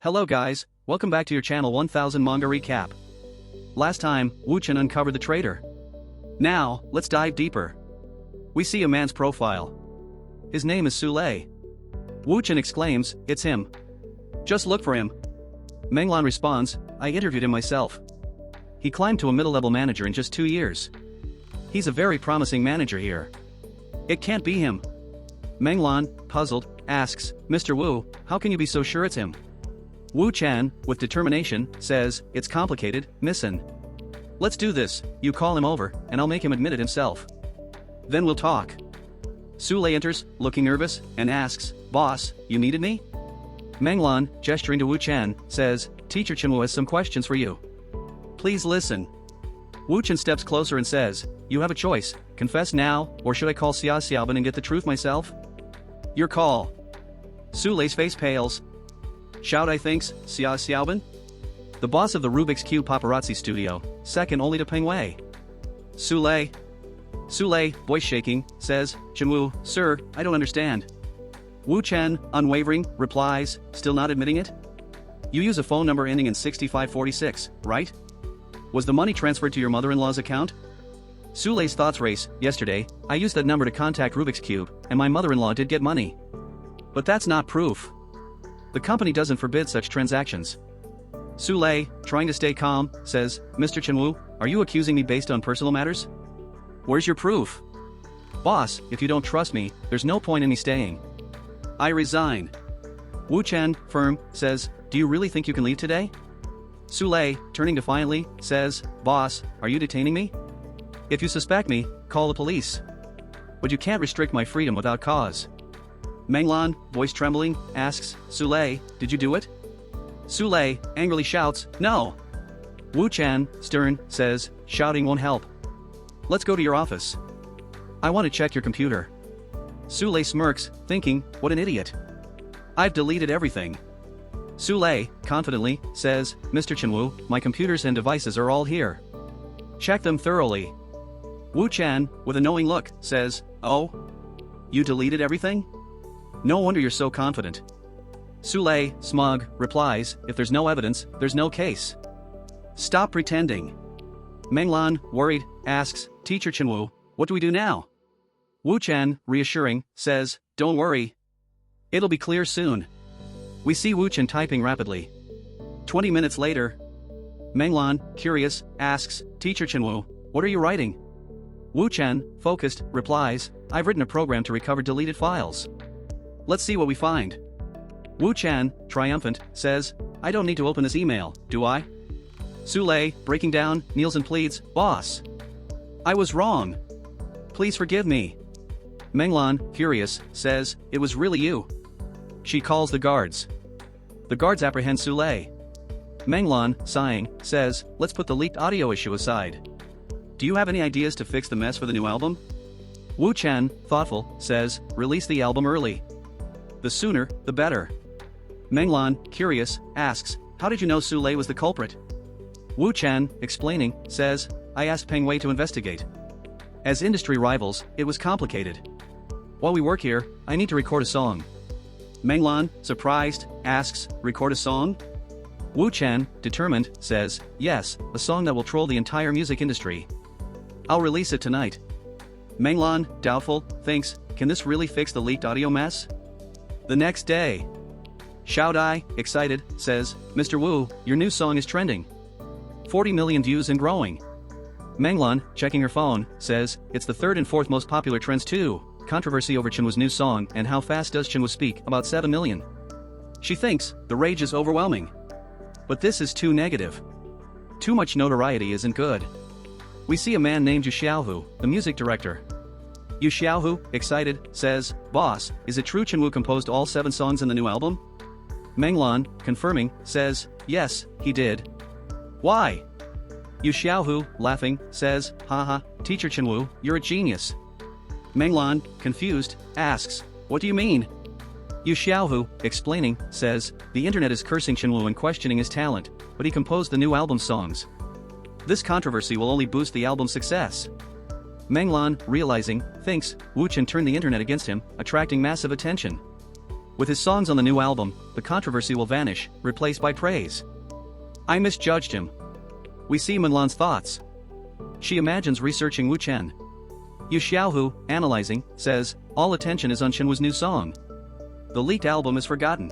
Hello guys, welcome back to your channel 1000 Manga Recap. Last time, Wu Chen uncovered the traitor. Now, let's dive deeper. We see a man's profile. His name is Su Lei. Wu Chen exclaims, "It's him. Just look for him." Menglan responds, "I interviewed him myself. He climbed to a middle-level manager in just 2 years. He's a very promising manager here. It can't be him." Menglan, puzzled, asks, "Mr. Wu, how can you be so sure it's him?" Wu Chen, with determination, says, "It's complicated, missin. Let's do this, you call him over, and I'll make him admit it himself. Then we'll talk." Su Lei enters, looking nervous, and asks, "Boss, you needed me?" Menglan, gesturing to Wu Chen, says, "Teacher Chenwu has some questions for you. Please listen." Wu Chen steps closer and says, "You have a choice, confess now, or should I call Xia Xiaoban and get the truth myself?" "Your call." Su Lei's face pales. "Shout I thinks, Xia Xiaoban? The boss of the Rubik's Cube paparazzi studio, second only to Peng Wei." Su Lei, voice shaking, says, "Chenwu, sir, I don't understand." Wu Chen, unwavering, replies, still not admitting it. "You use a phone number ending in 6546, right? Was the money transferred to your mother-in-law's account?" Su Lei's thoughts race. "Yesterday, I used that number to contact Rubik's Cube, and my mother-in-law did get money. But that's not proof. The company doesn't forbid such transactions." Su Lei, trying to stay calm, says, "Mr. Chenwu, are you accusing me based on personal matters? Where's your proof?" "Boss, if you don't trust me, there's no point in me staying. I resign." Wu Chen, firm, says, "Do you really think you can leave today?" Su Lei, turning defiantly, says, "Boss, are you detaining me? If you suspect me, call the police. But you can't restrict my freedom without cause." Menglan, voice trembling, asks, "Su Lei, did you do it?" Su Lei, angrily shouts, "No." Wu Chen, stern, says, "Shouting won't help. Let's go to your office. I want to check your computer." Su Lei smirks, thinking, "What an idiot. I've deleted everything." Su Lei, confidently, says, "Mr. Chenwu, my computers and devices are all here. Check them thoroughly." Wu Chen, with a knowing look, says, "Oh? You deleted everything? No wonder you're so confident." Su Lei, smug, replies, "If there's no evidence, there's no case. Stop pretending." Menglan, worried, asks, "Teacher Chenwu, what do we do now?" Wu Chen, reassuring, says, "Don't worry. It'll be clear soon." We see Wu Chen typing rapidly. 20 minutes later, Menglan, curious, asks, "Teacher Chenwu, what are you writing?" Wu Chen, focused, replies, "I've written a program to recover deleted files. Let's see what we find." Wu Chen, triumphant, says, "I don't need to open this email, do I?" Su Lei, breaking down, kneels and pleads, "Boss, I was wrong. Please forgive me." Menglan, furious, says, "It was really you." She calls the guards. The guards apprehend Su Lei. Menglan, sighing, says, "Let's put the leaked audio issue aside. Do you have any ideas to fix the mess for the new album?" Wu Chen, thoughtful, says, "Release the album early. The sooner, the better." Menglan, curious, asks, "How did you know Su Lei was the culprit?" Wu Chen, explaining, says, "I asked Peng Wei to investigate. As industry rivals, it was complicated. While we work here, I need to record a song." Menglan, surprised, asks, "Record a song?" Wu Chen, determined, says, "Yes, a song that will troll the entire music industry. I'll release it tonight." Menglan, doubtful, thinks, "Can this really fix the leaked audio mess?" The next day, Xiao Dai, excited, says, "Mr. Wu, your new song is trending. 40 million views and growing." Menglan, checking her phone, says, "It's the third and fourth most popular trends too. Controversy over Chenwu's new song and how fast does Chenwu speak, about 7 million. She thinks, the rage is overwhelming. But this is too negative. Too much notoriety isn't good." We see a man named Yu Xiaohu, the music director. Yu Xiaohu, excited, says, "Boss, is it true Chenwu composed all 7 songs in the new album?" Menglan, confirming, says, "Yes, he did." "Why?" Yu Xiaohu, laughing, says, "Haha, Teacher Chenwu, you're a genius." Menglan, confused, asks, "What do you mean?" Yu Xiaohu, explaining, says, "The internet is cursing Chenwu and questioning his talent, but he composed the new album songs. This controversy will only boost the album's success." Menglan, realizing, thinks, Wu Chen turned the internet against him, attracting massive attention. With his songs on the new album, the controversy will vanish, replaced by praise. I misjudged him. We see Minlan's thoughts. She imagines researching Wu Chen. Yu Xiaohu, analyzing, says, all attention is on Shenwu's new song. The leaked album is forgotten.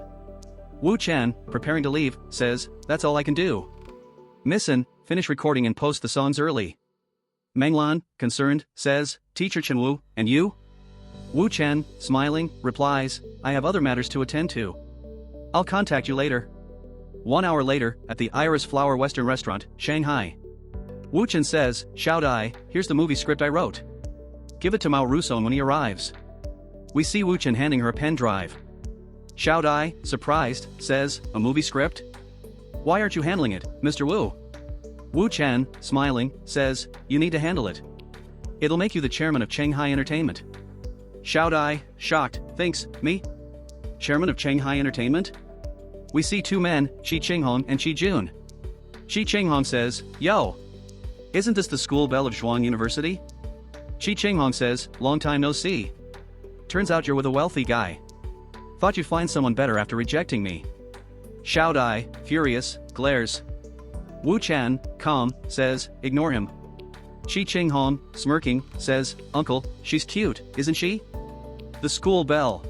Wu Chen, preparing to leave, says, that's all I can do. Missin, finish recording and post the songs early. Menglan, concerned, says, Teacher Chenwu, and you? Wu Chen, smiling, replies, I have other matters to attend to. I'll contact you later. 1 hour later, at the Iris Flower Western Restaurant, Shanghai. Wu Chen says, Xiao Dai, here's the movie script I wrote. Give it to Mao Rusong when he arrives. We see Wu Chen handing her a pen drive. Xiao Dai, surprised, says, a movie script? Why aren't you handling it, Mr. Wu? Wu Chen, smiling, says, you need to handle it. It'll make you the chairman of Shanghai Entertainment. Xiao Dai, shocked, thinks, me? Chairman of Shanghai Entertainment? We see two men, Qi Qinghong and Qi Jun. Qi Qinghong says, yo! Isn't this the school bell of Zhuang University? Qi Qinghong says, long time no see. Turns out you're with a wealthy guy. Thought you'd find someone better after rejecting me. Xiao Dai, furious, glares. Wu Chen, calm, says, ignore him. Qi Qinghong, smirking, says, uncle, she's cute, isn't she? The school bell.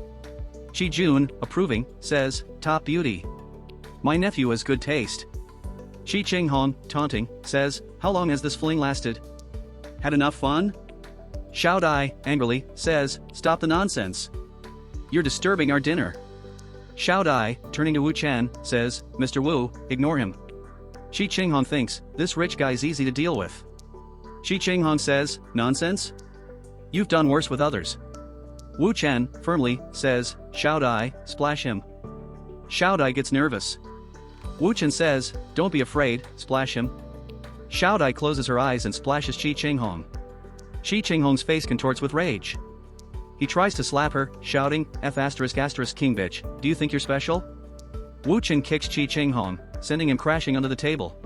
Qi Jun, approving, says, top beauty. My nephew has good taste. Qi Qinghong, taunting, says, how long has this fling lasted? Had enough fun? Xiao Dai, angrily, says, stop the nonsense. You're disturbing our dinner. Xiao Dai, turning to Wu Chen, says, Mr. Wu, ignore him. Qi Qinghong thinks, this rich guy's easy to deal with. Qi Qinghong says, nonsense? You've done worse with others. Wu Chen, firmly, says, Xiao Dai, splash him. Xiao Dai gets nervous. Wu Chen says, don't be afraid, splash him. Xiao Dai closes her eyes and splashes Qi Qinghong. Qi Qinghong's face contorts with rage. He tries to slap her, shouting, F*** king bitch, do you think you're special? Wu Chen kicks Qi Qinghong, sending him crashing under the table.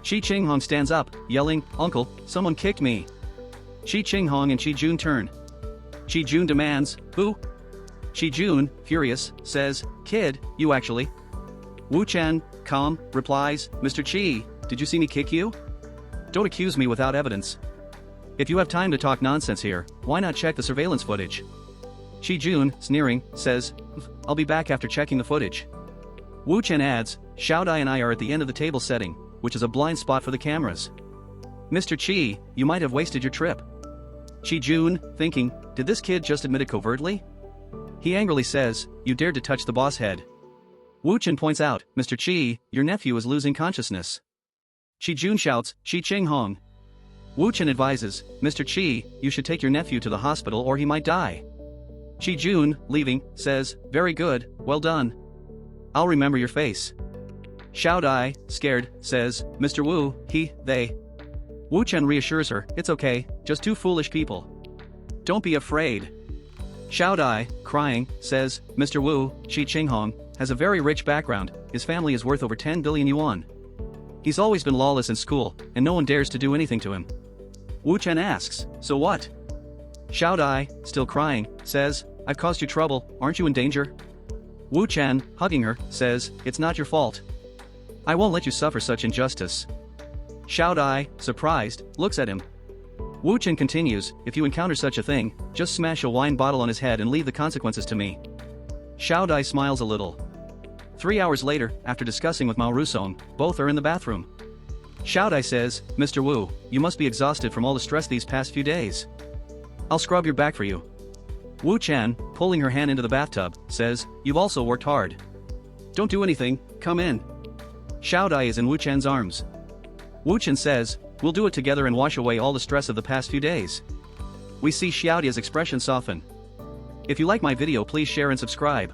Qi Qinghong stands up, yelling, uncle, someone kicked me. Qi Qinghong and Qi Jun turn. Qi Jun demands, who? Qi Jun, furious, says, kid, you actually. Wu Chen, calm, replies, Mr. Qi, did you see me kick you? Don't accuse me without evidence. If you have time to talk nonsense here, why not check the surveillance footage? Qi Jun, sneering, says, I'll be back after checking the footage. Wu Chen adds, Xiao Dai and I are at the end of the table setting, which is a blind spot for the cameras. Mr. Qi, you might have wasted your trip. Qi Jun, thinking, did this kid just admit it covertly? He angrily says, you dared to touch the boss head. Wu Chen points out, Mr. Qi, your nephew is losing consciousness. Qi Jun shouts, Qi Qinghong. Wu Chen advises, Mr. Qi, you should take your nephew to the hospital or he might die. Qi Jun, leaving, says, very good, well done. I'll remember your face. Xiao Dai, scared, says, Mr. Wu, they. Wu Chen reassures her, it's okay, just two foolish people. Don't be afraid. Xiao Dai, crying, says, Mr. Wu, Qi Qinghong, has a very rich background, his family is worth over 10 billion yuan. He's always been lawless in school, and no one dares to do anything to him. Wu Chen asks, so what? Xiao Dai, still crying, says, I've caused you trouble, aren't you in danger? Wu Chen, hugging her, says, it's not your fault. I won't let you suffer such injustice. Xiao Dai, surprised, looks at him. Wu Chen continues, if you encounter such a thing, just smash a wine bottle on his head and leave the consequences to me. Xiao Dai smiles a little. 3 hours later, after discussing with Mao Rusong, both are in the bathroom. Xiao Dai says, Mr. Wu, you must be exhausted from all the stress these past few days. I'll scrub your back for you. Wu Chen, pulling her hand into the bathtub, says, you've also worked hard. Don't do anything, come in. Xiao Dai is in Wu Chen's arms. Wu Chen says, we'll do it together and wash away all the stress of the past few days. We see Xiao Dai's expression soften. If you like my video, please share and subscribe.